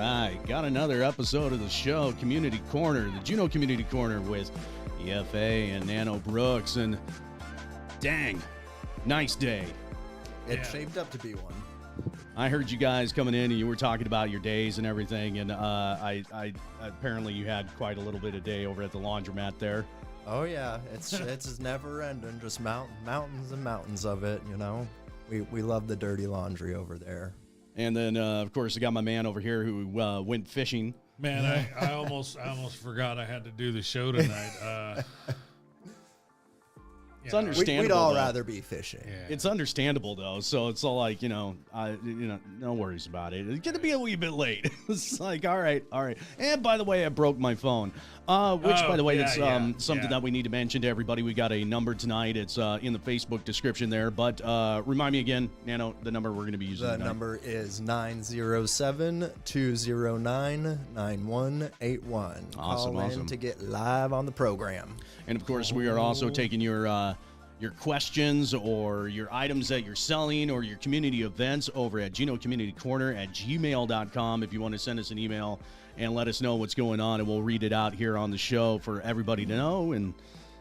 right, got another episode of the show, Community Corner, the Juneau Community Corner with EFA and Nano Brooks, and dang, nice day. It shaped up to be one. I heard you guys coming in and you were talking about your days and everything, and I apparently you had quite a little bit of day over at the laundromat there. Oh yeah, it's never ending, just mountains and mountains of it. You know, we love the dirty laundry over there. And then of course I got my man over here who went fishing. Man, I almost forgot I had to do the show tonight. It's understandable. We'd all though. rather be fishing. Yeah. It's understandable though, so it's all like no worries about it. It's gonna be a wee bit late. It's like all right. And by the way, I broke my phone, which by the way, it's something that we need to mention to everybody. We got a number tonight. It's in the Facebook description there. But remind me again, Nano, the number we're gonna be using. The tonight. number is 907-209-9181. Call in to get live on the program. And of course, we are also taking your questions or your items that you're selling or your community events over at Juneau Community Corner at gmail.com if you want to send us an email and let us know what's going on, and we'll read it out here on the show for everybody to know. And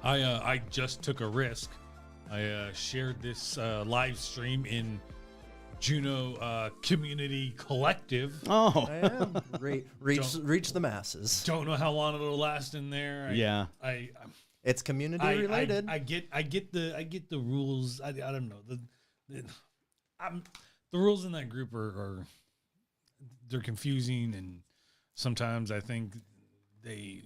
I just took a risk. I shared this live stream in Juneau Community Collective. oh Yeah, reach the masses. Don't know how long it'll last in there. It's community related. I get the rules. I don't know the rules in that group are they're confusing, and sometimes I think they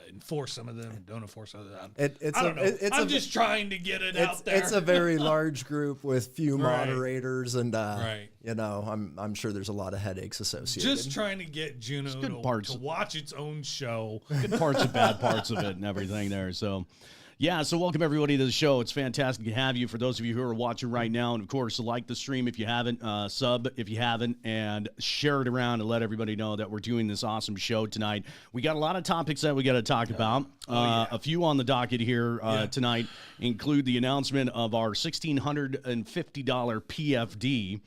enforce some of them and don't enforce others. I don't know. I'm just trying to get it out there. It's a very large group with few Right. moderators, and Right. you know, I'm sure there's a lot of headaches associated. Just trying to get Juneau to watch its own show. good parts and bad parts of it and everything there. So, yeah, so welcome everybody to the show. It's fantastic to have you. For those of you who are watching right now, and of course, like the stream if you haven't, sub if you haven't, and share it around and let everybody know that we're doing this awesome show tonight. We got a lot of topics that we got to talk about. A few on the docket here tonight include the announcement of our $1,650 PFD.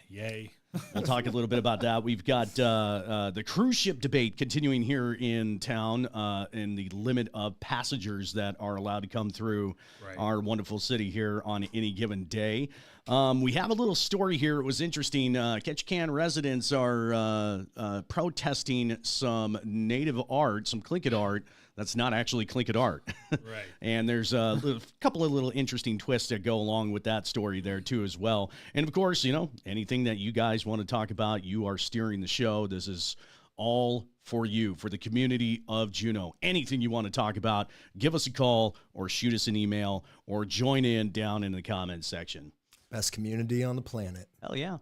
Yay. We'll talk a little bit about that. We've got the cruise ship debate continuing here in town and the limit of passengers that are allowed to come through our wonderful city here on any given day. We have a little story here. It was interesting. Ketchikan residents are protesting some native art, some Tlingit art that's not actually Tlingit art. Right. And there's a couple of little interesting twists that go along with that story there, too, as well. And, of course, you know, anything that you guys want to talk about, you are steering the show. This is all for you, for the community of Juneau. Anything you want to talk about, give us a call or shoot us an email or join in down in the comments section. Best community on the planet. Hell yeah.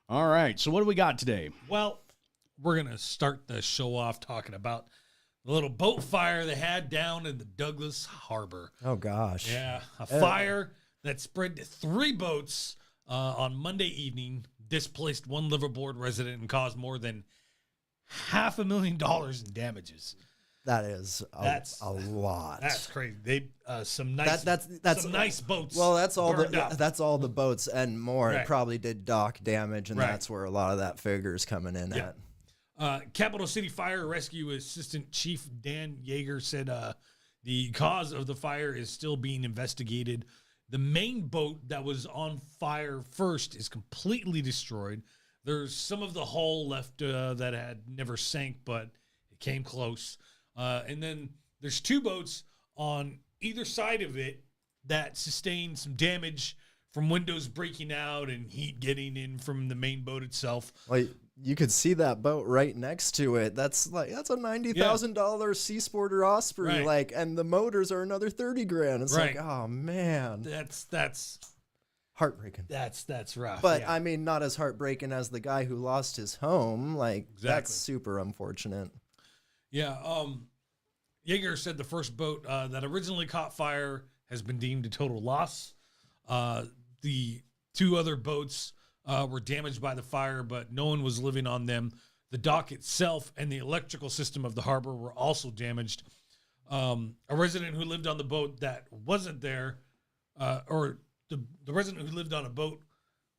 All right. So what do we got today? Well, we're going to start the show off talking about the little boat fire they had down in the Douglas Harbor. Oh gosh. Yeah, a fire that spread to 3 boats on Monday evening, displaced one liverboard resident and caused more than $500,000 in damages. That is a lot. That's crazy. They some nice some nice boats. Well, that's all the boats and more. Right. It probably did dock damage, and that's where a lot of that figure is coming in at. Capital City Fire Rescue Assistant Chief Dan Yeager said the cause of the fire is still being investigated. The main boat that was on fire first is completely destroyed. There's some of the hull left that had never sank, but it came close. And then there's 2 boats on either side of it that sustained some damage from windows breaking out and heat getting in from the main boat itself. Like, you could see that boat right next to it. That's a $90,000 Sea Sporter Osprey, and the motors are another $30,000. It's like, oh man, that's heartbreaking. That's rough. But I mean, not as heartbreaking as the guy who lost his home. That's super unfortunate. Yeah. Yeager said the first boat that originally caught fire has been deemed a total loss. The 2 other boats were damaged by the fire, but no one was living on them. The dock itself and the electrical system of the harbor were also damaged. A resident who lived on the boat that wasn't there, or the resident who lived on a boat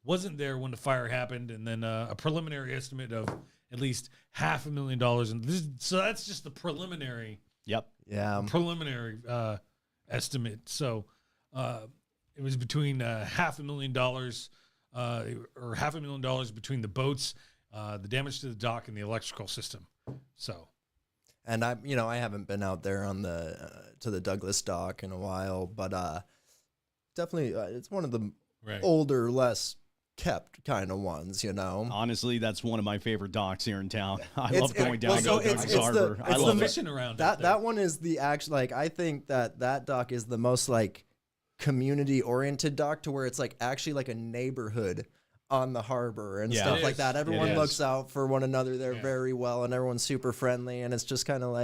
wasn't there when the fire happened, and then a preliminary estimate of at least $500,000. And so that's just the preliminary. Yep. Yeah. Preliminary estimate. So it was between $500,000 or $500,000 between the boats, the damage to the dock, and the electrical system. So. And I haven't been out there on to the Douglas dock in a while, but definitely it's one of the older, less kept kind of ones, Honestly, that's one of my favorite docks here in town. I love going down to Douglas it's Harbor. I love fishing around that one is the actual, I think that dock is the most community oriented dock, to where it's actually like a neighborhood on the harbor and stuff like that. Everyone looks out for one another there very well, and everyone's super friendly, and it's just kind of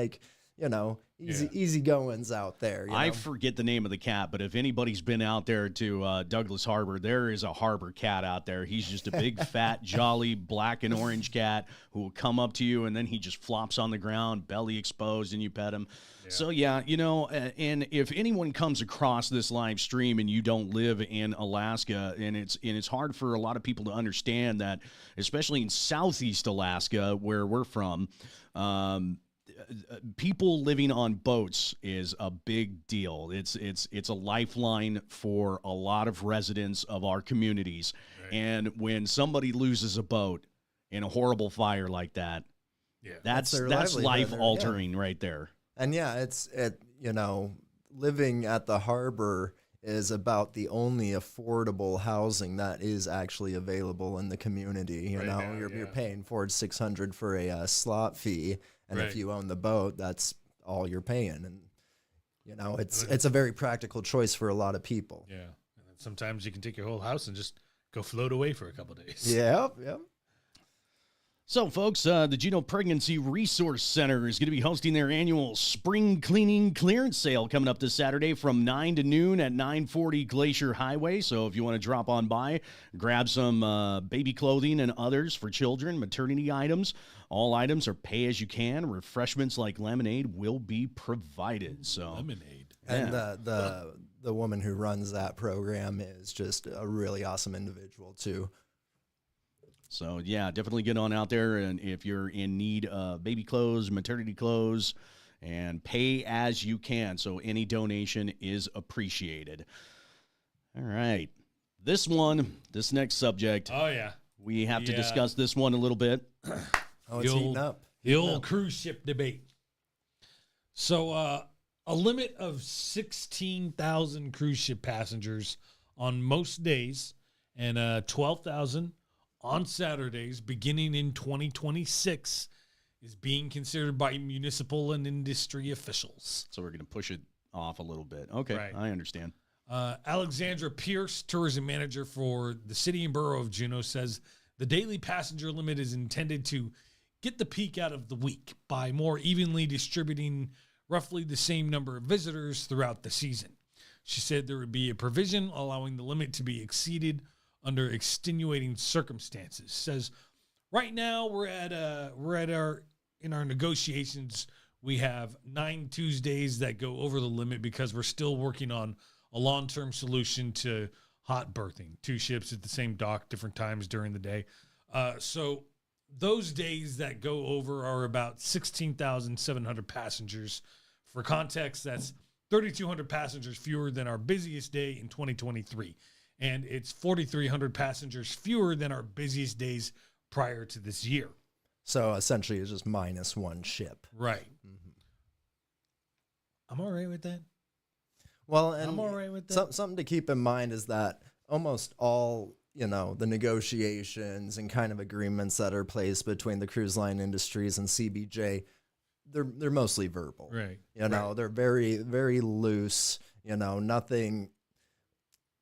easy goings out there. I forget the name of the cat, but if anybody's been out there to Douglas Harbor, there is a harbor cat out there. He's just a big, fat, jolly, black and orange cat who will come up to you, and then he just flops on the ground, belly exposed, and you pet him. Yeah. So, and if anyone comes across this live stream and you don't live in Alaska, and it's hard for a lot of people to understand that, especially in Southeast Alaska, where we're from, people living on boats is a big deal. It's a lifeline for a lot of residents of our communities. Right. And when somebody loses a boat in a horrible fire like that, that's life altering right there. And living at the harbor is about the only affordable housing that is actually available in the community. You're paying $400-$600 for a slot fee. And if you own the boat, that's all you're paying. And, it's a very practical choice for a lot of people. Yeah. And sometimes you can take your whole house and just go float away for a couple of days. Yep. So, folks, the Juneau Pregnancy Resource Center is going to be hosting their annual spring cleaning clearance sale coming up this Saturday from 9 to noon at 940 Glacier Highway. So if you want to drop on by, grab some baby clothing and others for children, maternity items. All items are pay as you can. Refreshments like lemonade will be provided. So lemonade. And the woman who runs that program is just a really awesome individual, too. So, definitely get on out there. And if you're in need of baby clothes, maternity clothes, and pay as you can. So any donation is appreciated. All right. This next subject. Oh, yeah. We have to discuss this one a little bit. It's heating up. The old cruise ship debate. So, a limit of 16,000 cruise ship passengers on most days and 12,000 on Saturdays beginning in 2026 is being considered by municipal and industry officials. So we're going to push it off a little bit. Okay, right. I understand. Alexandra Pierce, tourism manager for the city and borough of Juneau, says the daily passenger limit is intended to get the peak out of the week by more evenly distributing roughly the same number of visitors throughout the season. She said there would be a provision allowing the limit to be exceeded under extenuating circumstances. Says right now in our negotiations, we have 9 Tuesdays that go over the limit because we're still working on a long-term solution to hot berthing, 2 ships at the same dock, different times during the day. So those days that go over are about 16,700 passengers. For context, that's 3,200 passengers fewer than our busiest day in 2023. And it's 4,300 passengers fewer than our busiest days prior to this year. So essentially it's just minus 1 ship. Right. Mm-hmm. I'm all right with that. Well, and I'm all right with that. Something to keep in mind is that almost all, the negotiations and kind of agreements that are placed between the cruise line industries and CBJ, they're mostly verbal. Right. They're very, very loose, nothing.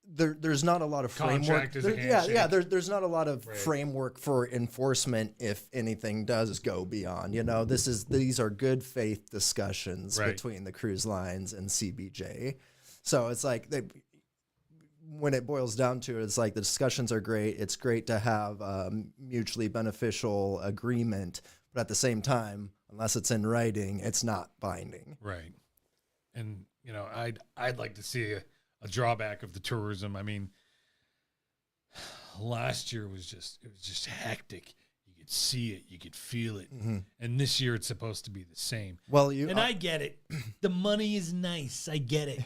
There's not a lot of framework. There's not a lot of framework for enforcement if anything does go beyond. These are good faith discussions between the cruise lines and CBJ. So it's when it boils down to it, it's the discussions are great. It's great to have mutually beneficial agreement, but at the same time, unless it's in writing, it's not binding. Right. And I'd like to see a drawback of the tourism. I mean, last year was just hectic. You could see it, you could feel it, and this year it's supposed to be the same. Well, I get it. The money is nice. I get it.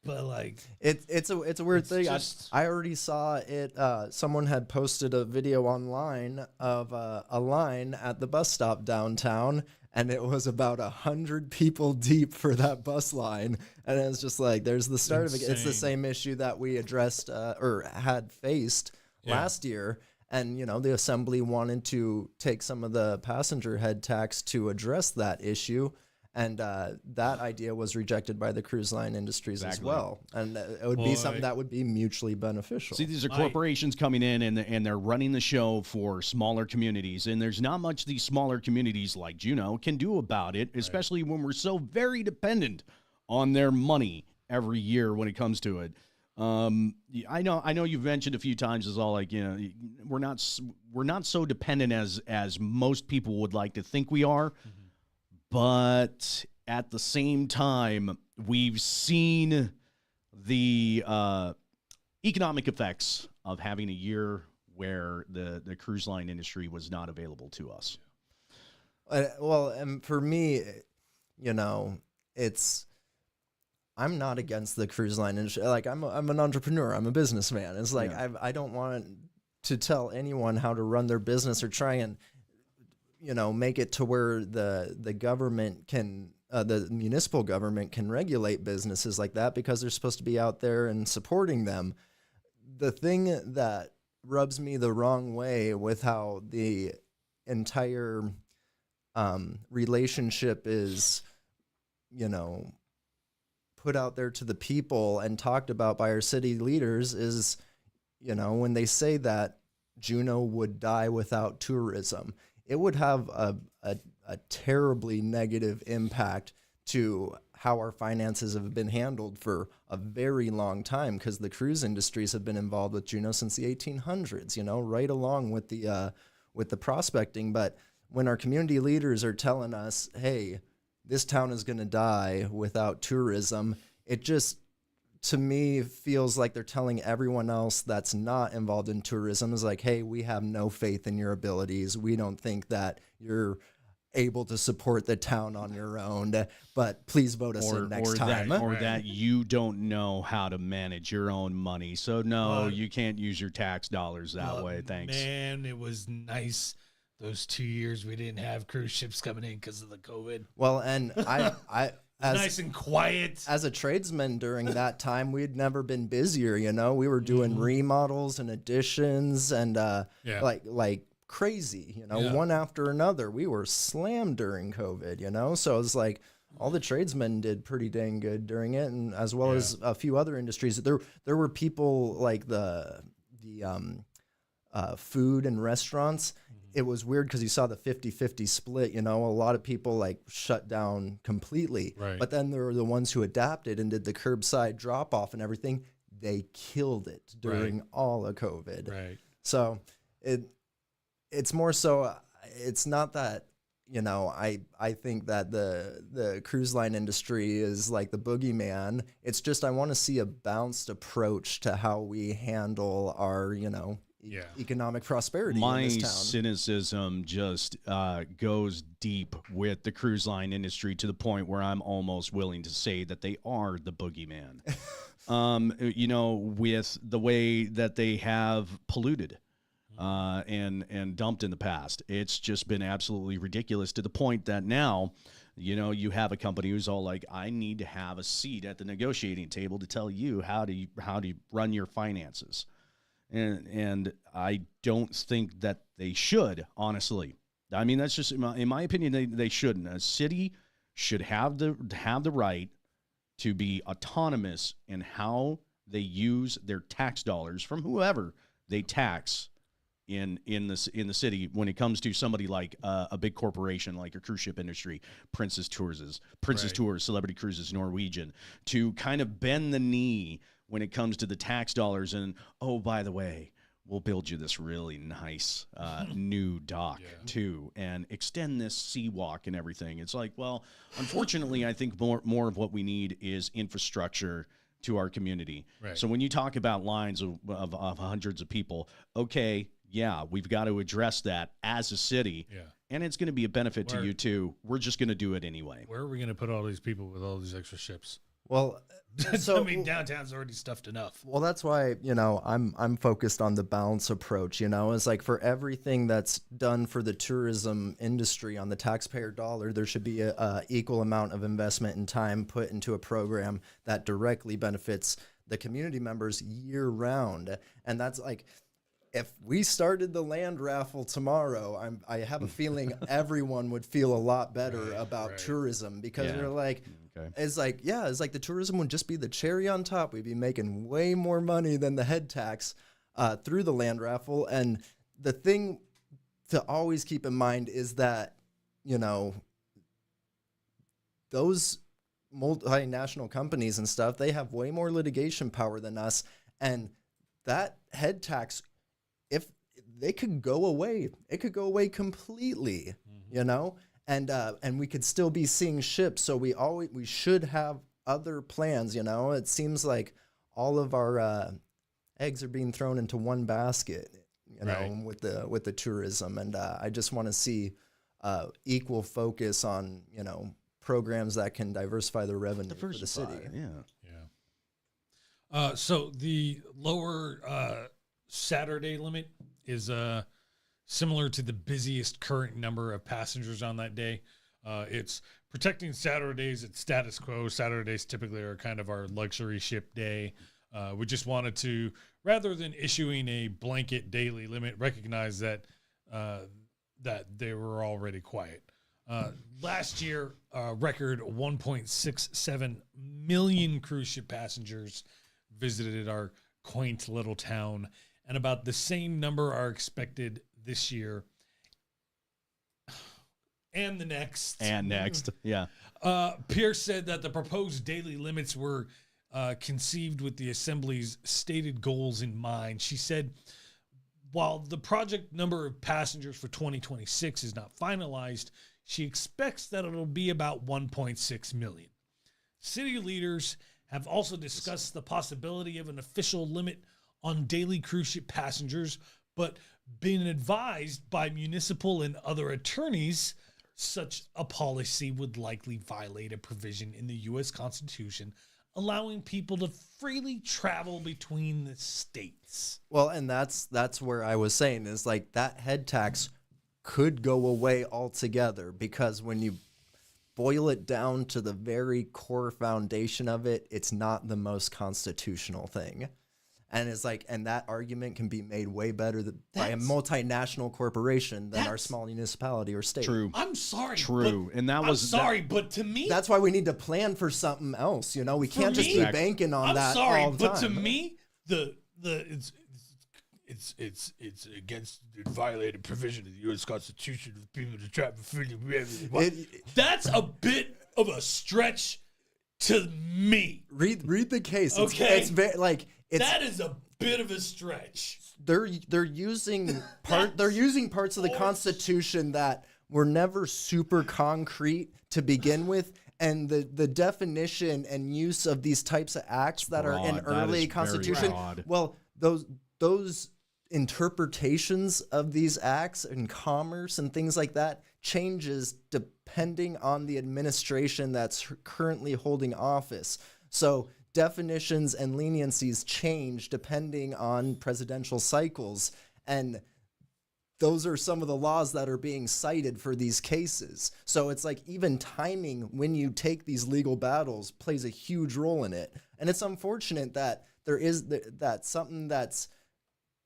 But like it's a weird thing. I already saw it. Someone had posted a video online of a line at the bus stop downtown, and it was about 100 people deep for that bus line. And it was just like, there's the start of it. It's the same issue that we addressed or had faced last year. And, you know, the assembly wanted to take some of the passenger head tax to address that issue. And that idea was rejected by the cruise line industries as well. And it would be something that would be mutually beneficial. See, these are corporations coming in and they're running the show for smaller communities. And there's not much these smaller communities like Juneau can do about it, especially when we're so very dependent on their money every year when it comes to it. I know you've mentioned a few times is all like, you know, we're not so dependent as most people would like to think we are. But at the same time, we've seen the economic effects of having a year where the cruise line industry was not available to us. Well, and for me, you know, I'm not against the cruise line industry. Like I'm an entrepreneur. I'm a businessman. It's like I don't want to tell anyone how to run their business or try and, you know, make it to where the government can, the municipal government can regulate businesses like that, because they're supposed to be out there and supporting them. The thing that rubs me the wrong way with how the entire relationship is, you know, put out there to the people and talked about by our city leaders is, you know, when they say that Juneau would die without tourism, it would have a terribly negative impact to how our finances have been handled for a very long time, because the cruise industries have been involved with Juneau since the 1800s, you know, right along with the prospecting. But when our community leaders are telling us, hey, this town is going to die without tourism, it just, to me, feels like they're telling everyone else that's not involved in tourism is like, hey, we have no faith in your abilities. We don't think that you're able to support the town on your own, but please vote us in next time. That you don't know how to manage your own money. So no, you can't use your tax dollars that way. Thanks. Man, it was nice. Those 2 years we didn't have cruise ships coming in because of the COVID. Well, and I nice and quiet. As a tradesman during that time, we'd never been busier, you know. We were doing remodels and additions and like crazy, you know, one after another. We were slammed during COVID, you know. So it was like all the tradesmen did pretty dang good during it, and as well as a few other industries. There were people like the food and restaurants. It was weird because you saw the 50-50 split, you know, a lot of people like shut down completely, but then there were the ones who adapted and did the curbside drop off and everything. They killed it during all of COVID. Right. So it's more so, it's not that, you know, I think that the cruise line industry is like the boogeyman. It's just, I want to see a balanced approach to how we handle our, you know, economic prosperity in this town. My cynicism just goes deep with the cruise line industry to the point where I'm almost willing to say that they are the boogeyman. You know, with the way that they have polluted and dumped in the past. It's just been absolutely ridiculous to the point that now, you know, you have a company who's all like, I need to have a seat at the negotiating table to tell you how to run your finances. And I don't think that they should, honestly. I mean, that's just, in my opinion, they shouldn't. A city should have the right to be autonomous in how they use their tax dollars from whoever they tax in the city when it comes to somebody like a big corporation like a cruise ship industry, Princess Tours, Celebrity Cruises, Norwegian, to kind of bend the knee when it comes to the tax dollars. And, oh, by the way, we'll build you this really nice new dock too, and extend this seawalk and everything. It's like, well, unfortunately, I think more of what we need is infrastructure to our community. Right. So when you talk about lines of hundreds of people, okay, yeah, we've got to address that as a city. Yeah. And it's going to be a benefit to you too. We're just going to do it anyway. Where are we going to put all these people with all these extra ships? Well, so I mean, downtown's already stuffed enough. Well, that's why, I'm focused on the balance approach, it's like for everything that's done for the tourism industry on the taxpayer dollar, there should be a equal amount of investment and time put into a program that directly benefits the community members year round. And that's like, if we started the land raffle tomorrow, I have a feeling everyone would feel a lot better about tourism, because they're like, it's like the tourism would just be the cherry on top. We'd be making way more money than the head tax through the land raffle. And the thing to always keep in mind is that, those multinational companies and stuff, they have way more litigation power than us. And that head tax, if they could go away, it could go away completely, and we could still be seeing ships. So we should have other plans, It seems like all of our eggs are being thrown into one basket, with the tourism. And I just want to see equal focus on, programs that can diversify the revenue for the city. Yeah. So the lower Saturday limit is similar to the busiest current number of passengers on that day. It's protecting Saturdays at status quo. Saturdays typically are kind of our luxury ship day. We just wanted to, rather than issuing a blanket daily limit, recognize that they were already quiet. Last year, record 1.67 million cruise ship passengers visited our quaint little town, and about the same number are expected this year and the next. Yeah. Pierce said that the proposed daily limits were conceived with the Assembly's stated goals in mind. She said, while the project number of passengers for 2026 is not finalized, she expects that it'll be about 1.6 million. City leaders have also discussed the possibility of an official limit on daily cruise ship passengers, but been advised by municipal and other attorneys such a policy would likely violate a provision in the U.S. Constitution allowing people to freely travel between the states. Well, and that's where I was saying is like that head tax could go away altogether, because when you boil it down to the very core foundation of it, it's not the most constitutional thing. And it's like, and that argument can be made way better by a multinational corporation than our small municipality or state. True. I'm sorry. True. And that was but to me, that's why we need to plan for something else. You know, we can't just be banking on that all the time. But to me, it's against the violated provision of the U.S. Constitution of people to travel freely. That's a bit of a stretch to me. Read the case. Okay, it's very like. That is a bit of a stretch. They're using parts of the Constitution that were never super concrete to begin with, and the definition and use of these types of acts that are in early Constitution. Well, those interpretations of these acts in commerce and things like that changes depending on the administration that's currently holding office. So definitions and leniencies change depending on presidential cycles. And those are some of the laws that are being cited for these cases. So it's like even timing when you take these legal battles plays a huge role in it. And it's unfortunate that there is that something that's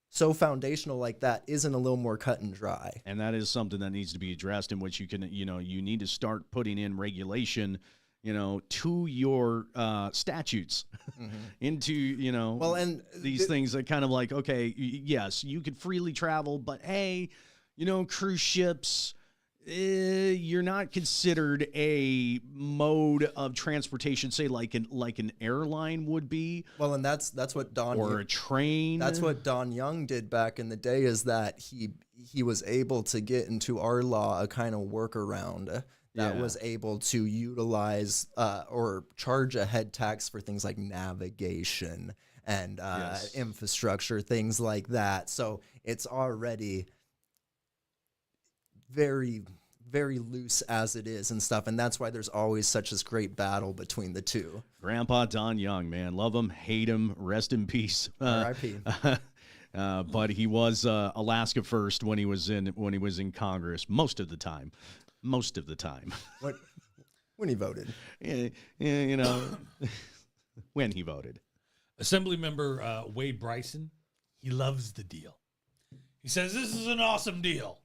so foundational like that isn't a little more cut and dry. And that is something that needs to be addressed, in which you can, you need to start putting in regulation to your statutes into, well, and these things that kind of like, okay, yes, you could freely travel, but hey, cruise ships, you're not considered a mode of transportation, say like an airline would be. Well, and that's what Don or a train. That's what Don Young did back in the day, is that he was able to get into our law a kind of workaround. that was able to utilize or charge a head tax for things like navigation and infrastructure, things like that. So it's already very, very loose as it is and stuff. And that's why there's always such this great battle between the two. Grandpa Don Young, man. Love him, hate him, rest in peace. R.I.P. But he was Alaska first when he was in Congress most of the time. When he voted. When he voted. Assemblymember Wade Bryson, he loves the deal. He says, this is an awesome deal.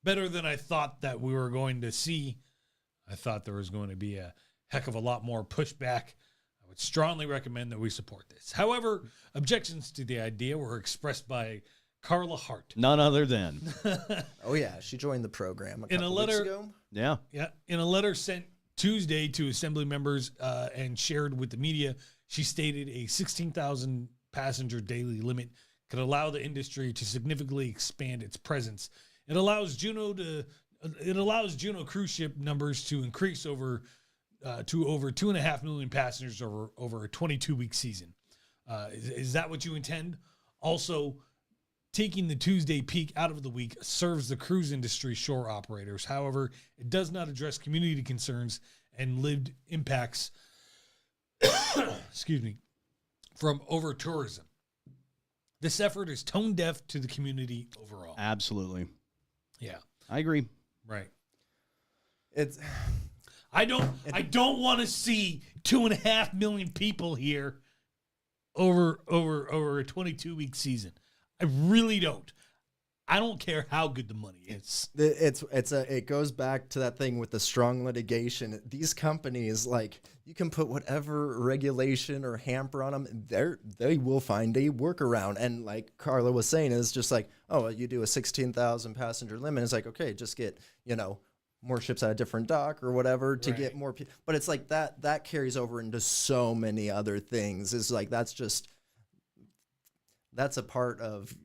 Better than I thought that we were going to see. I thought there was going to be a heck of a lot more pushback. I would strongly recommend that we support this. However, objections to the idea were expressed by Carla Hart. None other than. Oh, yeah. She joined the program a couple weeks ago. Yeah. Yeah. In a letter sent Tuesday to Assembly members and shared with the media, she stated a 16,000 passenger daily limit could allow the industry to significantly expand its presence. It allows Juneau cruise ship numbers to increase to over 2.5 million passengers over a 22-week season. Is that what you intend? Also, taking the Tuesday peak out of the week serves the cruise industry shore operators. However, it does not address community concerns and lived impacts excuse me, from over-tourism. This effort is tone deaf to the community overall. Absolutely. Yeah. I agree. Right. I don't want to see 2.5 million people here over a 22-week season. I really don't. I don't care how good the money is. It goes back to that thing with the strong litigation. These companies, like, you can put whatever regulation or hamper on them, they will find a workaround. And like Carla was saying, it's just like, oh, you do a 16,000 passenger limit. It's like, okay, just get, more ships at a different dock or whatever to get more people. But it's like that carries over into so many other things. It's like, that's a part of,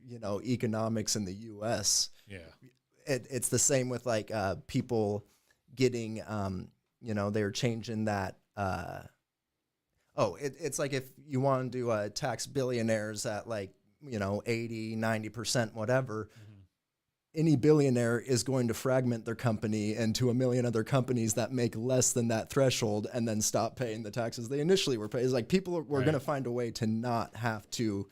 economics in the U.S. Yeah. It's the same with like people getting, they're changing that. It's like if you want to tax billionaires at like, 80, 90%, whatever, any billionaire is going to fragment their company into a million other companies that make less than that threshold and then stop paying the taxes they initially were paying. It's like people were going to find a way to not have to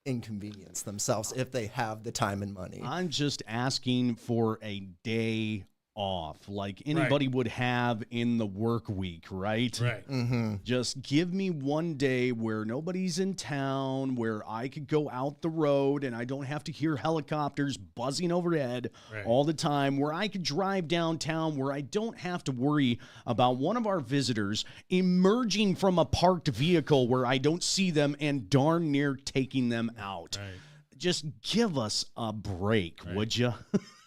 inconvenience themselves if they have the time and money. I'm just asking for a day off like anybody would have in the work week, right? Right. Mm-hmm. Just give me one day where nobody's in town, where I could go out the road and I don't have to hear helicopters buzzing overhead all the time, where I could drive downtown, where I don't have to worry about one of our visitors emerging from a parked vehicle where I don't see them and darn near taking them out. Right. Just give us a break, would you?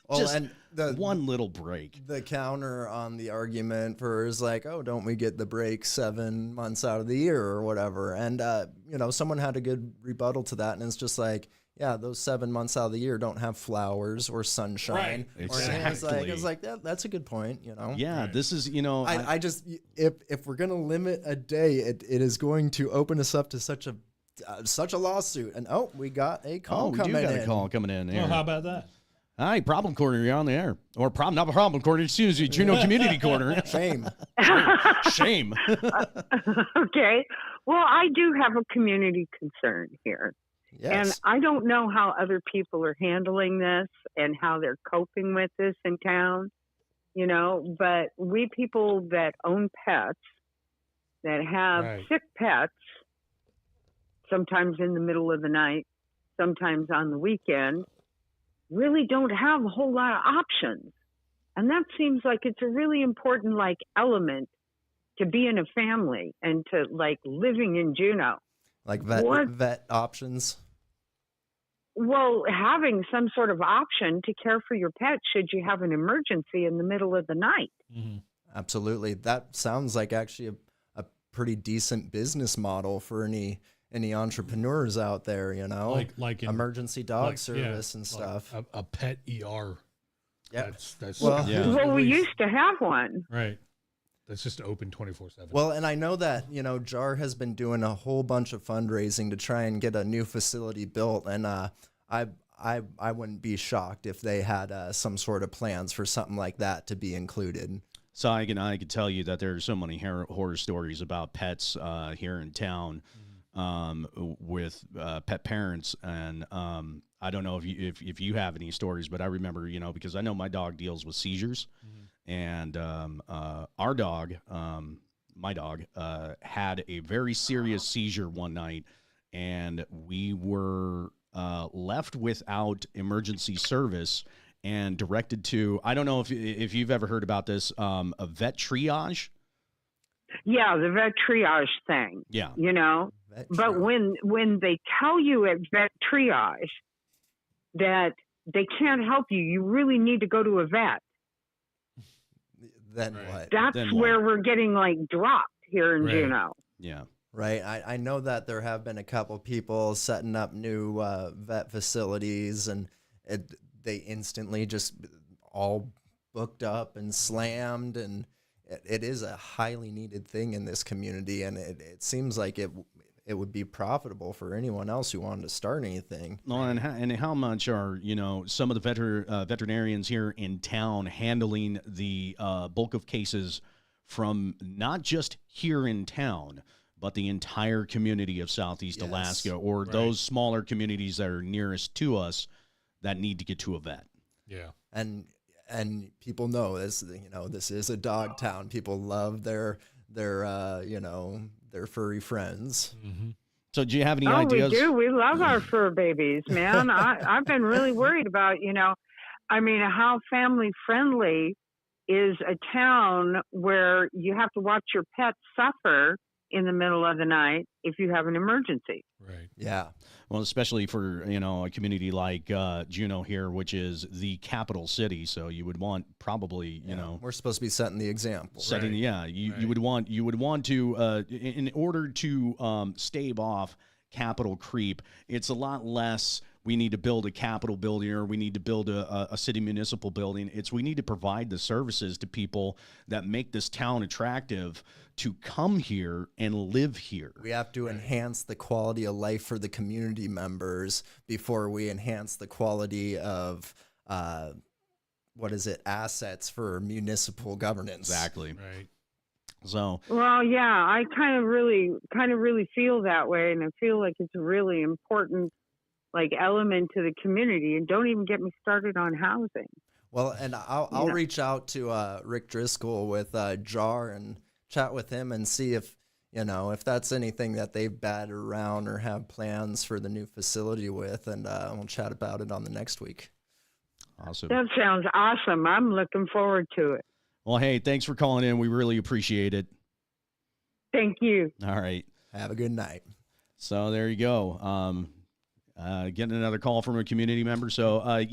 Well, just and one little break. The counter on the argument for is like, oh, don't we get the break 7 months out of the year or whatever? And, someone had a good rebuttal to that. And it's just like, yeah, those 7 months out of the year don't have flowers or sunshine. Right. Or Exactly. it's like that's a good point, Yeah, this is, I just, if we're going to limit a day, it is going to open us up to such a lawsuit. And, we got a call coming in. A call coming in. Well, how about that? Hi, Problem Corner, you're on the air. Or not a Problem Corner, excuse me, Juneau Community Corner. Shame. Shame. Okay. Well, I do have a community concern here. Yes. And I don't know how other people are handling this and how they're coping with this in town, but we people that own pets, that have sick pets, sometimes in the middle of the night, sometimes on the weekend, really don't have a whole lot of options. And that seems like it's a really important element to be in a family and to living in Juneau. Like vet options. Well, having some sort of option to care for your pet should you have an emergency in the middle of the night. Mm-hmm. Absolutely. That sounds like actually a pretty decent business model for any entrepreneurs out there, like emergency dog service and stuff. A pet ER. Yeah. Well, we used to have one. Right. That's just open 24/7. Well, and I know that, JAR has been doing a whole bunch of fundraising to try and get a new facility built. And I wouldn't be shocked if they had some sort of plans for something like that to be included. So I can tell you that there are so many horror stories about pets here in town with pet parents, and I don't know if you have any stories, but I remember, because I know my dog deals with seizures, and our dog, my dog, had a very serious seizure one night, and we were left without emergency service and directed to, I don't know if you've ever heard about this, a vet triage. Yeah, the vet triage thing. Yeah. But when they tell you at vet triage that they can't help you, you really need to go to a vet. Then what? That's where we're getting dropped here in Juneau. Yeah. Right. I know that there have been a couple people setting up new vet facilities, and they instantly just all booked up and slammed, and it is a highly needed thing in this community, and it seems like it would be profitable for anyone else who wanted to start anything. Well, and how much are some of the veterinarians here in town handling the bulk of cases from not just here in town, but the entire community of Southeast Alaska, or those smaller communities that are nearest to us that need to get to a vet. Yeah. And people know this, this is a dog town. People love their furry friends. Mm-hmm. So do you have any ideas? We do. We love our fur babies, man. I've been really worried about, how family friendly is a town where you have to watch your pet suffer in the middle of the night if you have an emergency. Right. Yeah. Well, especially for, a community like Juneau here, which is the capital city. So you would want probably, we're supposed to be setting the example. You would want to, in order to stave off capital creep, it's a lot less we need to build a Capitol building or we need to build a city municipal building. We need to provide the services to people that make this town attractive to come here and live here. We have to enhance the quality of life for the community members before we enhance the quality of assets for municipal governance. Exactly. Right. So. Well, yeah, I kind of really feel that way, and I feel like it's a really important element to the community. And don't even get me started on housing. Well, and I'll reach out to Rick Driscoll with JAR and chat with him and see if that's anything that they've batted around or have plans for the new facility with, and we'll chat about it on the next week. Awesome. That sounds awesome. I'm looking forward to it. Well, hey, thanks for calling in. We really appreciate it. Thank you. All right. Have a good night. So there you go. Getting another call from a community member. So,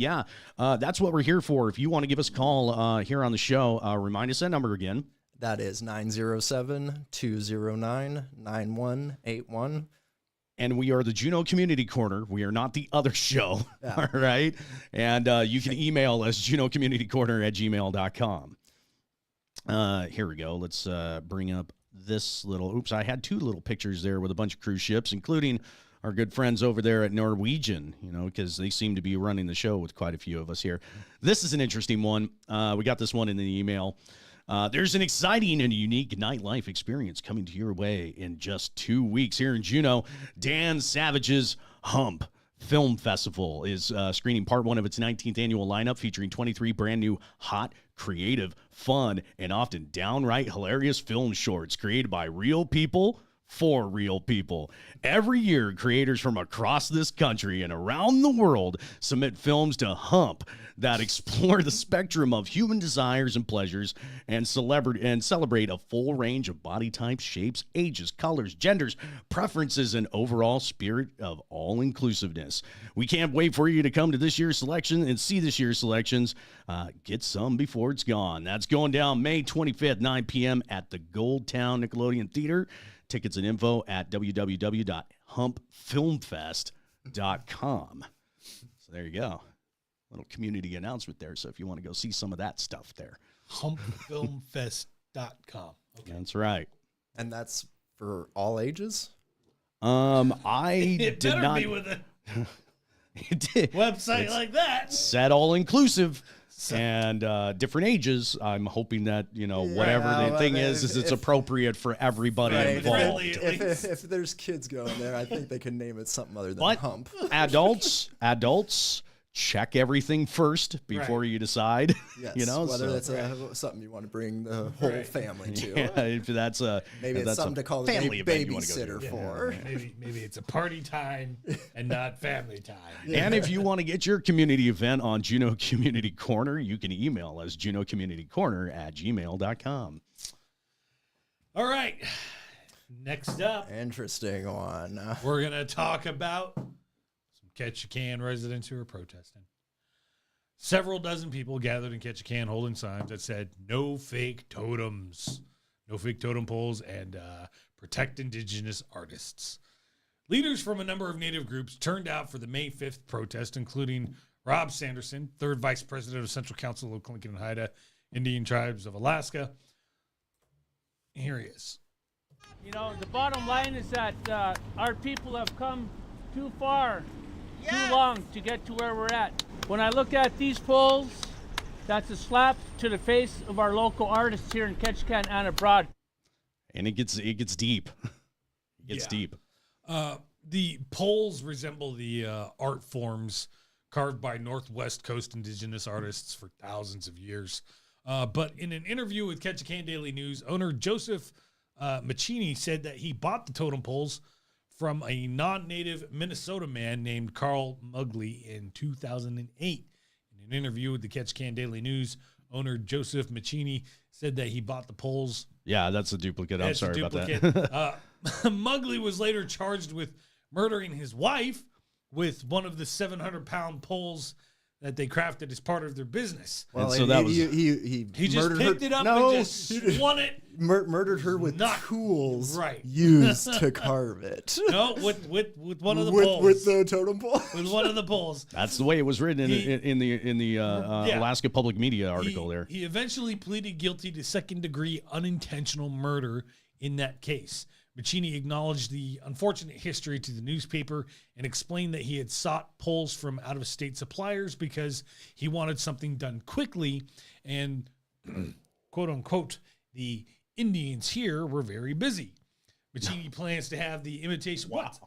that's what we're here for. If you want to give us a call here on the show, remind us that number again. That is 907-209-9181. And we are the Juneau Community Corner. We are not the other show. Yeah. All right. And you can email us, JuneauCommunityCorner@gmail.com. Here we go. Let's bring up this little, I had two little pictures there with a bunch of cruise ships, including our good friends over there at Norwegian, because they seem to be running the show with quite a few of us here. This is an interesting one. We got this one in the email. There's an exciting and unique nightlife experience coming to your way in just 2 weeks here in Juneau. Dan Savage's Hump Film Festival is screening part one of its 19th annual lineup, featuring 23 brand new, hot, creative, fun, and often downright hilarious film shorts created by real people for real people. Every year, creators from across this country and around the world submit films to Hump that explore the spectrum of human desires and pleasures and celebrate a full range of body types, shapes, ages, colors, genders, preferences, and overall spirit of all-inclusiveness. We can't wait for you to come to this year's selection and see this year's selections. Get some before it's gone. That's going down May 25th, 9 p.m. at the Gold Town Nickelodeon Theater. Tickets and info at www.humpfilmfest.com. So there you go. little community announcement there. So if you want to go see some of that stuff there, humpfilmfest.com. Okay. That's right. And that's for all ages? I it did better not be with a it website like that. Said all inclusive and different ages. I'm hoping that, whatever the thing is it's appropriate for everybody involved. If there's kids going there, I think they can name it something other than hump. Adults, check everything first before you decide. Yes, whether that's something you want to bring the whole family to. Yeah, if that's maybe it's something to call the babysitter for. Maybe it's a party time and not family time. And if you want to get your community event on Juneau Community Corner, you can email us junocommunitycorner@gmail.com. All right. Next up. Interesting one. We're going to talk about Ketchikan residents who are protesting. Several dozen people gathered in Ketchikan holding signs that said no fake totems, no fake totem poles, and protect indigenous artists. Leaders from a number of Native groups turned out for the May 5th protest, including Rob Sanderson, 3rd Vice President of Central Council of Tlingit and Haida Indian Tribes of Alaska. Here he is. The bottom line is that our people have come too far, too long to get to where we're at. When I look at these poles, that's a slap to the face of our local artists here in Ketchikan and abroad. And it gets deep. It gets deep. The poles resemble the art forms carved by Northwest Coast indigenous artists for thousands of years. But in an interview with Ketchikan Daily News, owner Joseph Machini said that he bought the totem poles from a non-native Minnesota man named Carl Mugley in 2008. In an interview with the Ketchikan Daily News, owner Joseph Machini said that he bought the poles. Yeah, that's a duplicate. I'm sorry about that. Mugley was later charged with murdering his wife with one of the 700-pound poles that they crafted as part of their business. Well, and so that was he just picked it up and just swung it. Murdered her with tools used to carve it. No, with one of the poles. With the totem pole. With one of the poles. That's the way it was written in the Alaska Public Media article there. He eventually pleaded guilty to second-degree unintentional murder in that case. Machini acknowledged the unfortunate history to the newspaper and explained that he had sought poles from out-of-state suppliers because he wanted something done quickly and, quote-unquote, the Indians here were very busy. Machini plans to have the imitation... What?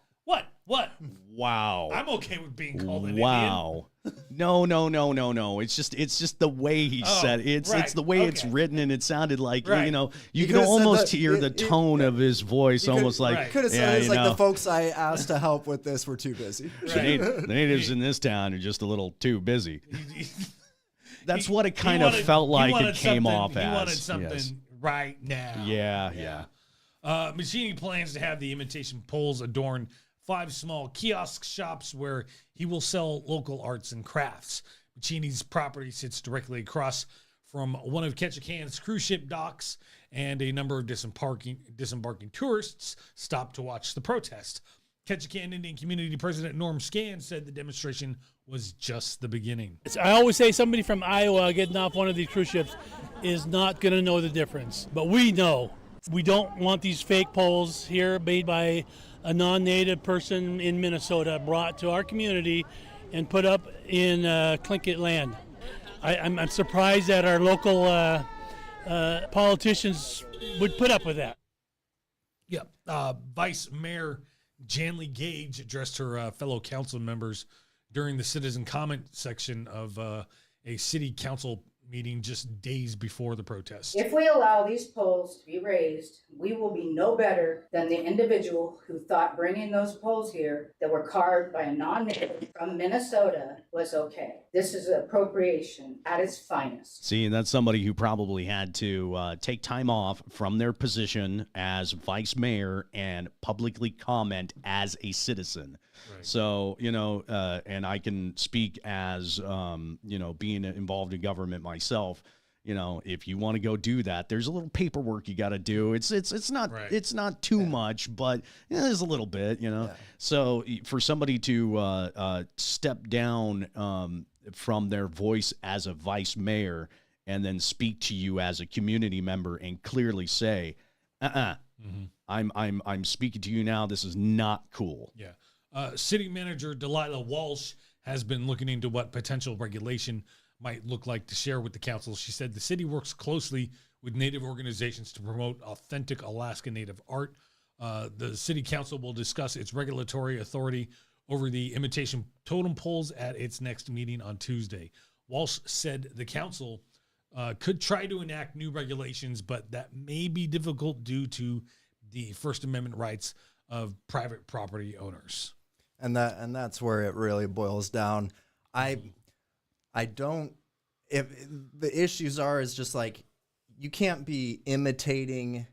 Wow. I'm okay with being called an Indian. No. It's just the way he said it. It's the way it's written, and it sounded like you can almost hear the tone of his voice, almost like could have said it's like the folks I asked to help with this were too busy. The natives in this town are just a little too busy. That's what it kind of felt like it came off as. He wanted something right now. Yeah. Machini plans to have the imitation poles adorn 5 small kiosk shops where he will sell local arts and crafts. Machini's property sits directly across from one of Ketchikan's cruise ship docks, and a number of disembarking tourists stopped to watch the protest. Ketchikan Indian Community President Norm Scan said the demonstration was just the beginning. I always say somebody from Iowa getting off one of these cruise ships is not going to know the difference, but we know. We don't want these fake poles here made by a non-native person in Minnesota brought to our community and put up in Tlingit land. I'm surprised that our local politicians would put up with that. Yeah. Vice Mayor Janley Gage addressed her fellow council members during the citizen comment section of a city council meeting just days before the protest. If we allow these poles to be raised, we will be no better than the individual who thought bringing those poles here that were carved by a non-native from Minnesota was okay. This is appropriation at its finest. See, and that's somebody who probably had to take time off from their position as vice mayor and publicly comment as a citizen. Right. So, and I can speak as, being involved in government myself. you know, if you want to go do that, there's a little paperwork you got to do. It's not it's not too much, but there's a little bit, you know. Yeah. So for somebody to step down from their voice as a vice mayor and then speak to you as a community member and clearly say, I'm speaking to you now. This is not cool. Yeah. City Manager Delilah Walsh has been looking into what potential regulation might look like to share with the council. She said the city works closely with Native organizations to promote authentic Alaska Native art. The city council will discuss its regulatory authority over the imitation totem poles at its next meeting on Tuesday. Walsh said the council could try to enact new regulations, but that may be difficult due to the First Amendment rights of private property owners. And that's where it really boils down. I don't, if the issues is just like, you can't be imitating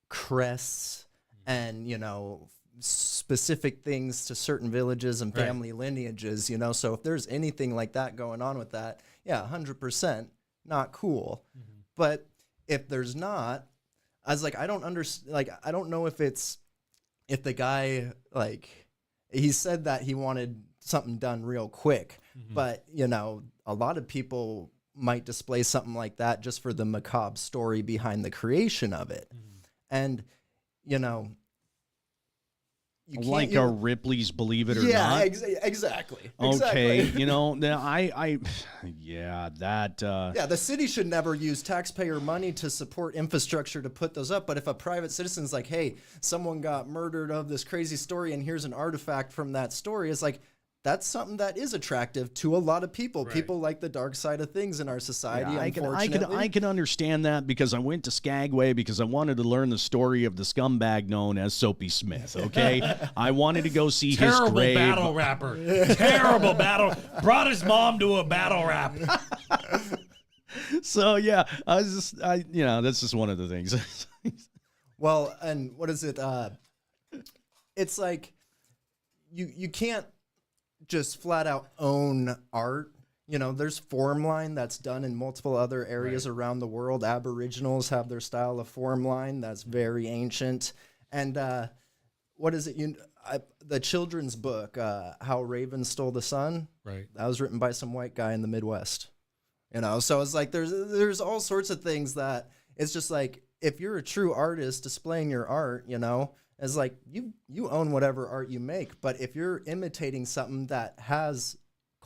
crests and, you know, specific things to certain villages and family lineages, you know? So if there's anything like that going on with that, 100% not cool. But if there's not, I was like, I don't understand, like, I don't know if the guy, like, he said that he wanted something done real quick, but, you know, a lot of people might display something like that just for the macabre story behind the creation of it. And, you know, like a Ripley's Believe It or Not. Exactly. Okay, you know, the city should never use taxpayer money to support infrastructure to put those up. But if a private citizen's like, hey, someone got murdered of this crazy story and here's an artifact from that story, it's like, that's something that is attractive to a lot of people. Right. People like the dark side of things in our society. Yeah, I can understand that because I went to Skagway because I wanted to learn the story of the scumbag known as Soapy Smith. Okay, I wanted to go see his grave. Terrible battle rapper. Terrible battle. Brought his mom to a battle rap. So yeah, that's just one of the things. Well, and what is it? It's like you can't just flat out own art. You know, there's form line that's done in multiple other areas around the world. Aboriginals have their style of form line that's very ancient. And what is it? The children's book, How Ravens Stole the Sun. Right. That was written by some white guy in the Midwest. You know, so it's like there's all sorts of things that it's just like, if you're a true artist displaying your art, you know, it's like you own whatever art you make. But if you're imitating something that has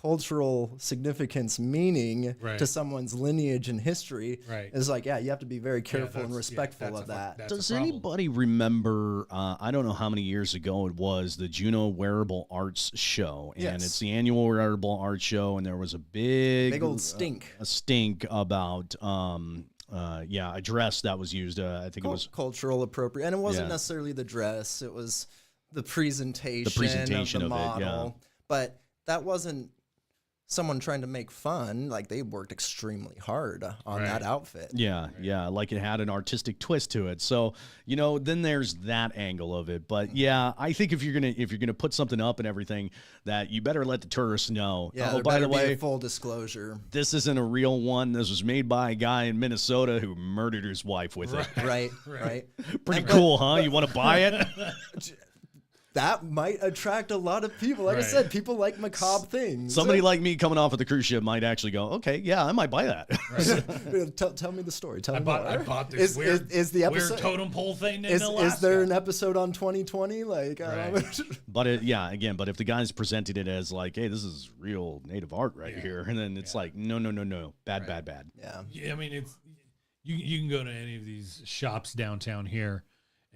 cultural significance, meaning to someone's lineage and history, it's like, you have to be very careful and respectful of that. Does anybody remember, I don't know how many years ago it was, the Juneau Wearable Arts Show? And it's the annual Wearable Arts Show, and there was a big old stink. A stink about a dress that was used. I think it was cultural appropriate, and it wasn't necessarily the dress; it was the presentation of the model. But that wasn't someone trying to make fun. Like, they worked extremely hard on that outfit. Yeah, like it had an artistic twist to it. So, you know, then there's that angle of it. But yeah, I think if you're gonna put something up and everything, that you better let the tourists know. Yeah, by the way, full disclosure, this isn't a real one. This was made by a guy in Minnesota who murdered his wife with it. Right. Pretty cool, huh? You want to buy it? That might attract a lot of people. Like I said, people like macabre things. Somebody like me coming off of the cruise ship might actually go, okay, yeah, I might buy that. Tell me the story. I bought this weird totem pole thing in Alaska. Is there an episode on 2020? Like, but if the guys presented it as like, hey, this is real native art here, and then it's like, no, bad. Yeah. I mean, it's you can go to any of these shops downtown here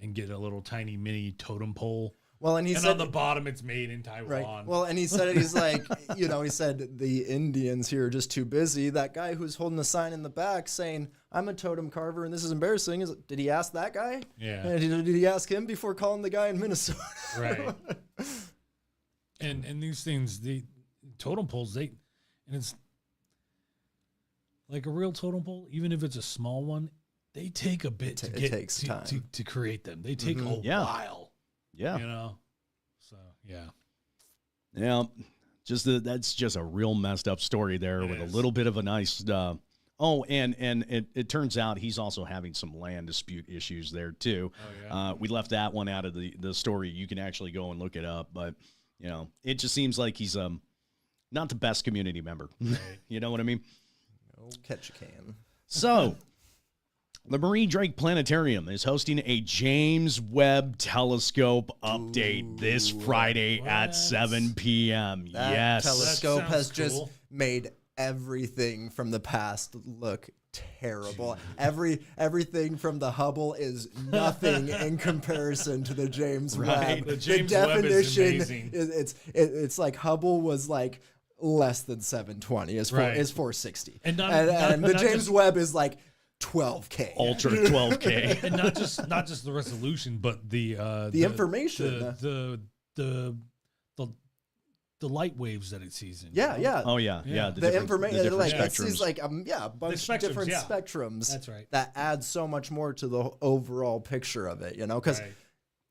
and get a little tiny mini totem pole. Well, and said on the bottom it's made in Taiwan. Right. Well, and he said he's like, he said the Indians here are just too busy. That guy who's holding the sign in the back saying, "I'm a totem carver and this is embarrassing." Did he ask that guy? Yeah. Did he ask him before calling the guy in Minnesota? Right. And these things, the totem poles, and it's like a real totem pole, even if it's a small one, they take a bit to create them. They take a while. Yeah. You know? So, yeah. Yeah. That's just a real messed up story there with a little bit of a nice Oh, and it turns out he's also having some land dispute issues there too. Oh, yeah. We left that one out of the story. You can actually go and look it up, but it just seems like he's not the best community member. Right. You know what I mean? No, catch a can. So, the Marie Drake Planetarium is hosting a James Webb Telescope update this Friday at 7 p.m. That telescope has just made everything from the past look terrible. Everything from the Hubble is nothing in comparison to the James Webb. The James Webb is amazing. It's like Hubble was like less than 720 is 460, and the James Webb is like 12K, ultra 12K, and not just the resolution, but the information, the light waves that it sees in. Yeah. Oh yeah. The information, like it sees like a bunch of different spectrums. That's right. That adds so much more to the overall picture of it, because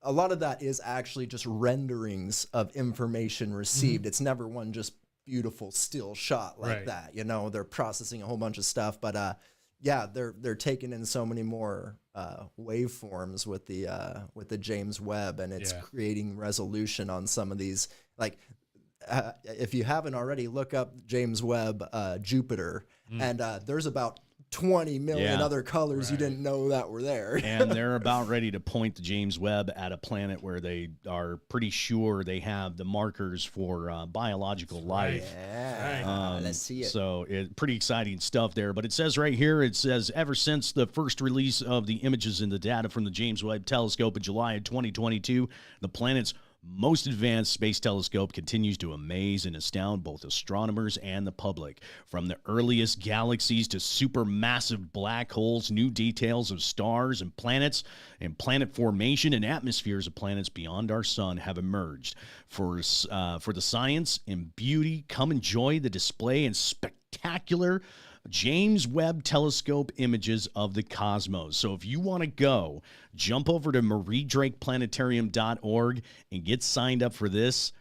a lot of that is actually just renderings of information received. It's never one just beautiful still shot like that. They're processing a whole bunch of stuff, but they're taking in so many more waveforms with the James Webb, and it's creating resolution on some of these. Like, if you haven't already, look up James Webb Jupiter, and there's about 20 million other colors you didn't know that were there. And they're about ready to point the James Webb at a planet where they are pretty sure they have the markers for biological life. Let's see it. So pretty exciting stuff there. But it says right here, ever since the first release of the images and the data from the James Webb Telescope in July of 2022, the planet's most advanced space telescope continues to amaze and astound both astronomers and the public. From the earliest galaxies to supermassive black holes, new details of stars and planets and planet formation and atmospheres of planets beyond our sun have emerged. For the science and beauty, come enjoy the display and spectacular James Webb Telescope images of the cosmos. So if you want to go, jump over to mariedrakeplanetarium.org and get signed up for this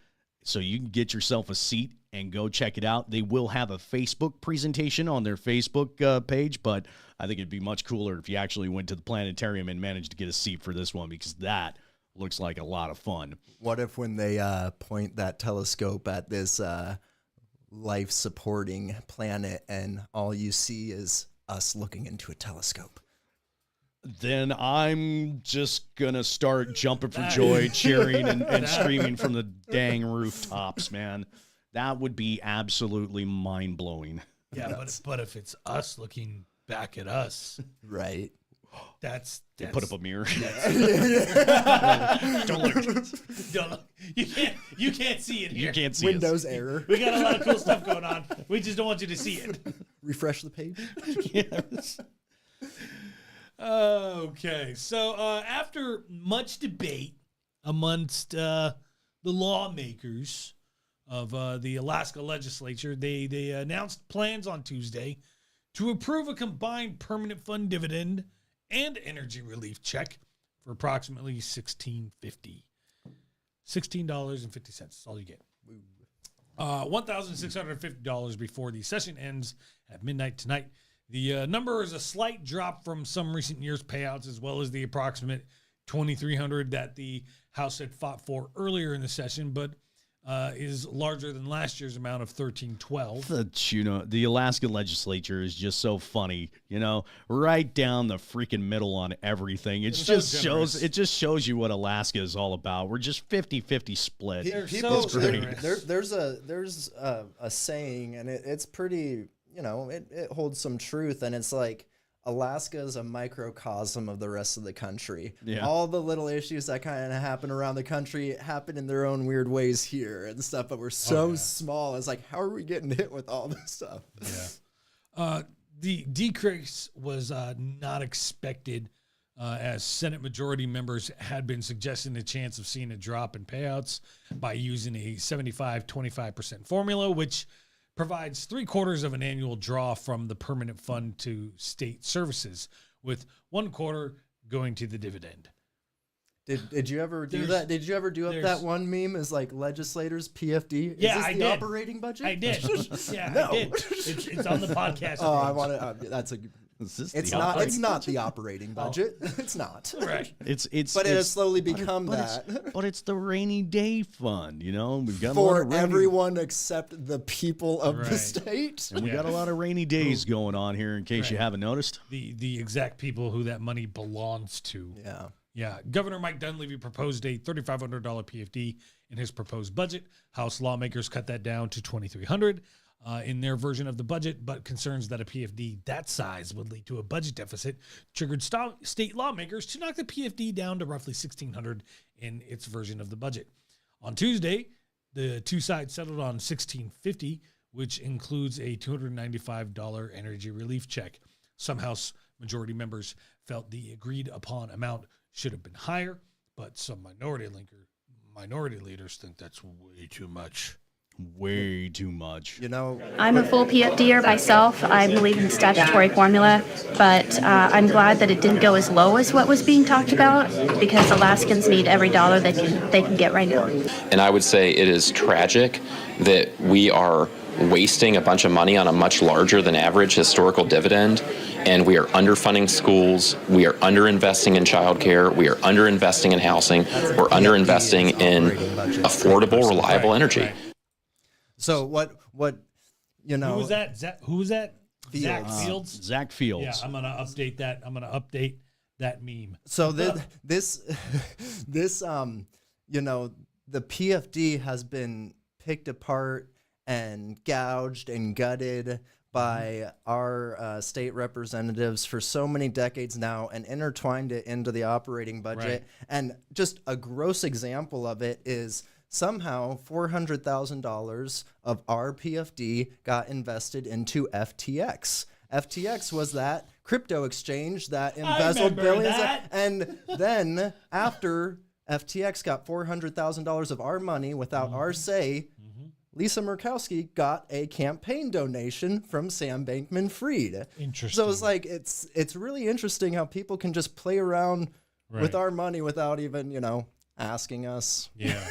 so you can get yourself a seat and go check it out. They will have a Facebook presentation on their Facebook page, but I think it'd be much cooler if you actually went to the planetarium and managed to get a seat for this one, because that looks like a lot of fun. What if when they point that telescope at this life-supporting planet and all you see is us looking into a telescope? Then I'm just gonna start jumping for joy, cheering and screaming from the dang rooftops, man. That would be absolutely mind-blowing. Yeah, but if it's us looking back at us, right? That's put up a mirror. Don't look. You can't see it here. You can't see Windows error. We got a lot of cool stuff going on. We just don't want you to see it. Refresh the page. Yes. Okay. So after much debate amongst the lawmakers of the Alaska legislature, they announced plans on Tuesday to approve a combined permanent fund dividend and energy relief check for approximately $16.50. $16.50. That's all you get. $1,650 before the session ends at midnight tonight. The number is a slight drop from some recent years' payouts, as well as the approximate $2,300 that the House had fought for earlier in the session, but is larger than last year's amount of $1,312. The Alaska legislature is just so funny, right down the freaking middle on everything. It just shows you what Alaska is all about. We're just 50-50 split. There's a saying, and it's pretty, it holds some truth, and it's like, Alaska is a microcosm of the rest of the country. Yeah. All the little issues that kind of happen around the country happen in their own weird ways here and stuff, but we're so small. It's like, how are we getting hit with all this stuff? Yeah. The decrease was not expected, as Senate majority members had been suggesting a chance of seeing a drop in payouts by using a 75-25% formula, which provides 3/4 of an annual draw from the permanent fund to state services, with 1/4 going to the dividend. Did you ever do that? Did you ever do up that one meme as like legislators PFD? Is yeah, this I the did. operating budget? I did. Yeah, No. I did. It's on the podcast. Oh, I want to. That's a. It's not. It's not the Oh. operating budget. It's not. Right. It's But it has slowly become that but it's the rainy day fund. You know, we've got a lot for of rainy, everyone except the people of the Right. state. and we got a lot of rainy days going on here. In case you Right. haven't noticed, The exact people who that money belongs to. Yeah. Yeah, Governor Mike Dunleavy proposed a $3,500 PFD in his proposed budget. House lawmakers cut that down to $2,300 in their version of the budget, but concerns that a PFD that size would lead to a budget deficit triggered state lawmakers to knock the PFD down to roughly $1,600 in its version of the budget. On Tuesday, the two sides settled on $1,650, which includes a $295 energy relief check. Some House majority members felt the agreed upon amount should have been higher, but some minority leaders think that's way too much. way too much. You know, I'm a full PFDer myself. I believe in statutory formula, but I'm glad that it didn't go as low as what was being talked about, because Alaskans need every dollar they can get right now. And I would say it is tragic that we are wasting a bunch of money on a much larger than average historical dividend, and we are underfunding schools, we are underinvesting in childcare, we are underinvesting in housing, we're underinvesting in affordable, reliable energy. so what you know? Who was that? Who was that? Zach Fields. Zach Fields. Yeah, I'm gonna update that. I'm gonna update that meme. So this you know, the PFD has been picked apart and gouged and gutted by our state representatives for so many decades now, and intertwined it into the operating budget. Right. And just a gross example of it is somehow $400,000 of our PFD got invested into FTX. FTX was that crypto exchange that embezzled billions. And then after FTX got $400,000 of our money without our say, Lisa Murkowski got a campaign donation from Sam Bankman-Fried. Interesting. So it's like it's really interesting how people can just play around with our money without even, you know, asking us. Yeah.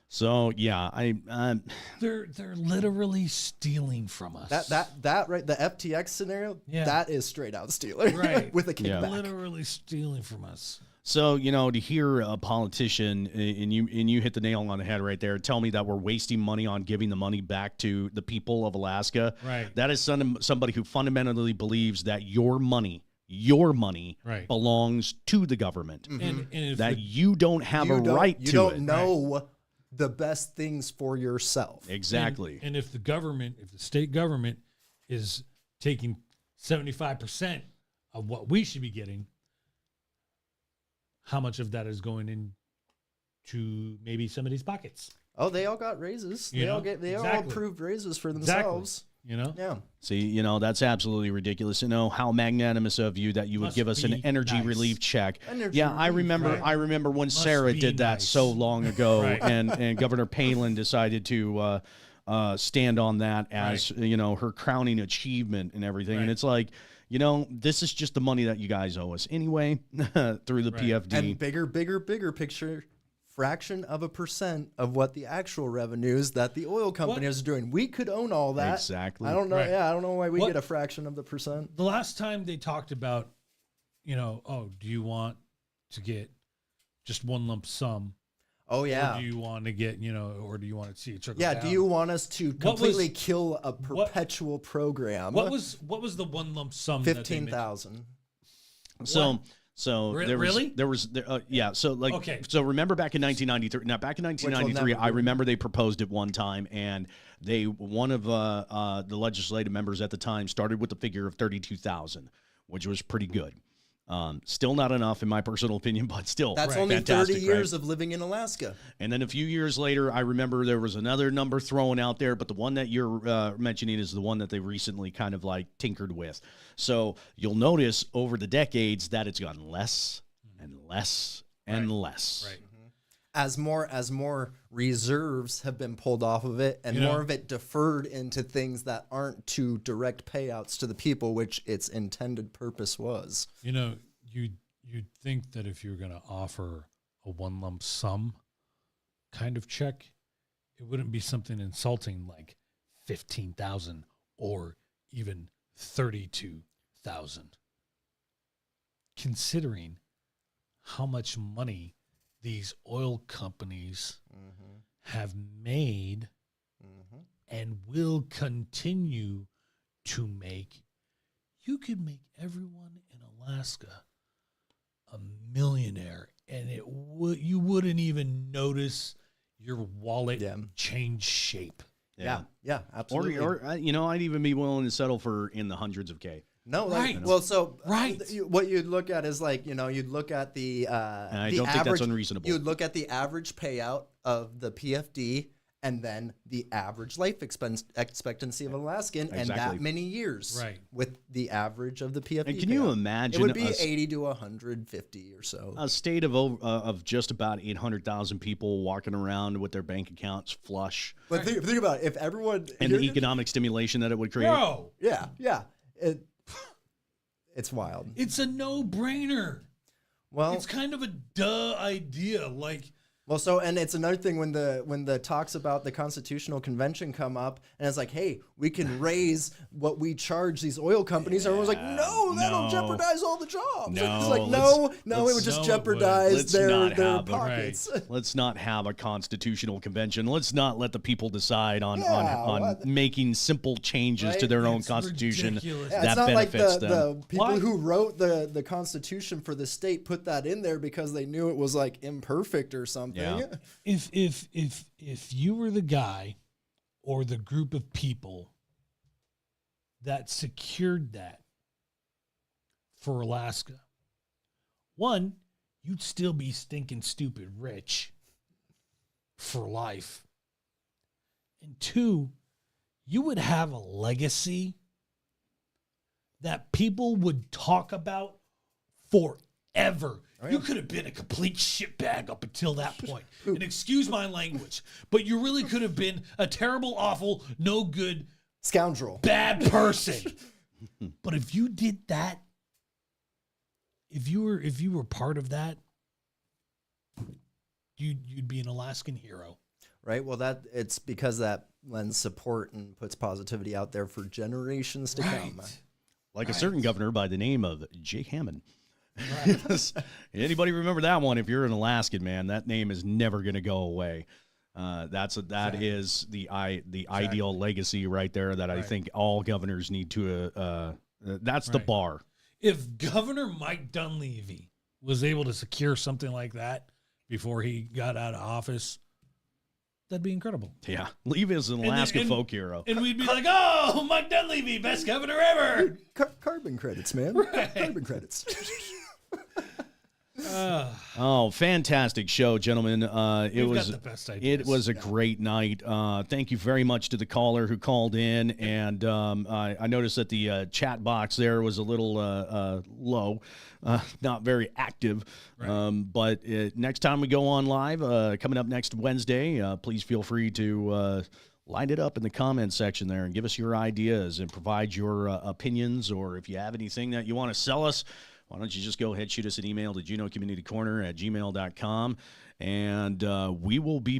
So yeah, They're literally stealing from us. That right, the FTX scenario, Yeah. that is straight out stealing, Right. with a kickback. literally stealing from us. So, you know, to hear a politician, and you hit the nail on the head right there, tell me that we're wasting money on giving the money back to the people of Alaska. Right. That is somebody who fundamentally believes that your money Right. belongs to the government. And if That the- you don't have a right to You don't it. know the best things for yourself. Exactly. And if the state government is taking 75% of what we should be getting, how much of that is going into maybe somebody's pockets? Oh, they all got raises. You They all know? they all Exactly. approved raises for Exactly. themselves. You know? Yeah. See, you know, that's absolutely ridiculous. You know, how magnanimous of you that you would Must give us an be energy nice. relief check. Energy Yeah, I relief, remember. right. I remember when Must Sarah be did that nice. so long ago, Right. and Governor Palin decided to stand on that as you know, her crowning achievement and everything. And Right. it's like, you know, this is just the money that you guys owe us anyway through the Right. PFD. And bigger picture, fraction of a percent of what the actual revenues that the oil company is doing. We could own all that. Exactly. I don't know. Right. Yeah, I don't know why we What- get a fraction of the percent. The last time they talked about, you know, do you want to get just one lump sum? Oh Or yeah. do you want to get, you know, or do you want to see it trickle Yeah, down? do you want us to completely was- kill a perpetual program? What was the one lump sum? that they mentioned? 15,000? So there Really? was yeah. So like, Okay. so remember back in 1993. Now back in 1993, never I do. remember they proposed it one time, and one of the legislative members at the time started with the figure of 32,000, which was pretty good. Still not enough in my personal opinion, but still That's only fantastic, 30 right? years of living in Alaska. And then a few years later, I remember there was another number thrown out there, but the one that you're mentioning is the one that they recently kind of like tinkered with. So you'll notice over the decades that it's gotten less and less and less. Right. As more reserves have been pulled off of it, and You know- more of it deferred into things that aren't to direct payouts to the people, which its intended purpose was. You know, you you'd think that if you're going to offer a one lump sum kind of check, it wouldn't be something insulting like 15,000 or even 32,000. Considering how much money these oil companies have made and will continue to make, you could make everyone in Alaska a millionaire, and you wouldn't even notice your wallet change shape. Yeah, absolutely. Or I'd even be willing to settle for in the hundreds of K. No, right. Well, so what you'd look at is you'd look at the I don't think that's unreasonable. You'd look at the average payout of the PFD and then the average life expectancy of an Alaskan, and that many years, with the average of the PFD. And can you imagine? It would be 80 to 150 or so. A state of just about 800,000 people walking around with their bank accounts flush. But think about it. If everyone and the economic stimulation that it would create. Bro. Yeah. It's wild. It's a no-brainer. Well, it's kind of a duh idea. And it's another thing when the talks about the Constitutional Convention come up, and it's like, hey, we can raise what we charge these oil companies. Everyone's like, no, that'll jeopardize all the jobs. It's like, it would just jeopardize their pockets. Let's not have a Constitutional Convention. Let's not let the people decide on making simple changes to their own Constitution that benefits them. The people who wrote the Constitution for the state put that in there because they knew it was like imperfect or something. Yeah. If you were the guy or the group of people that secured that for Alaska, one, you'd still be stinking stupid rich for life. And two, you would have a legacy that people would talk about forever. You could have been a complete shitbag up until that point. And excuse my language, but you really could have been a terrible, awful, no good, scoundrel, bad person. But if you did that, if you were part of that, you'd be an Alaskan hero. Right. Well, it's because that lends support and puts positivity out there for generations to come. Like a certain governor by the name of Jake Hammond. Right. Anybody remember that one? If you're an Alaskan, man, that name is never going to go away. That is the ideal legacy right there that I think all governors need to. That's the bar. If Governor Mike Dunleavy was able to secure something like that before he got out of office, that'd be incredible. Yeah, leave as an Alaska folk hero, and we'd be like, "Oh, Mike Dunleavy, best governor ever." Carbon credits, man. Carbon credits. Fantastic show, gentlemen. It was a great night. Thank you very much to the caller who called in, and I noticed that the chat box there was a little low, not very active. But next time we go on live, coming up next Wednesday, please feel free to line it up in the comment section there and give us your ideas and provide your opinions, or if you have anything that you want to sell us, why don't you just go ahead, shoot us an email to JuneauCommunityCorner@gmail.com, and we will be back.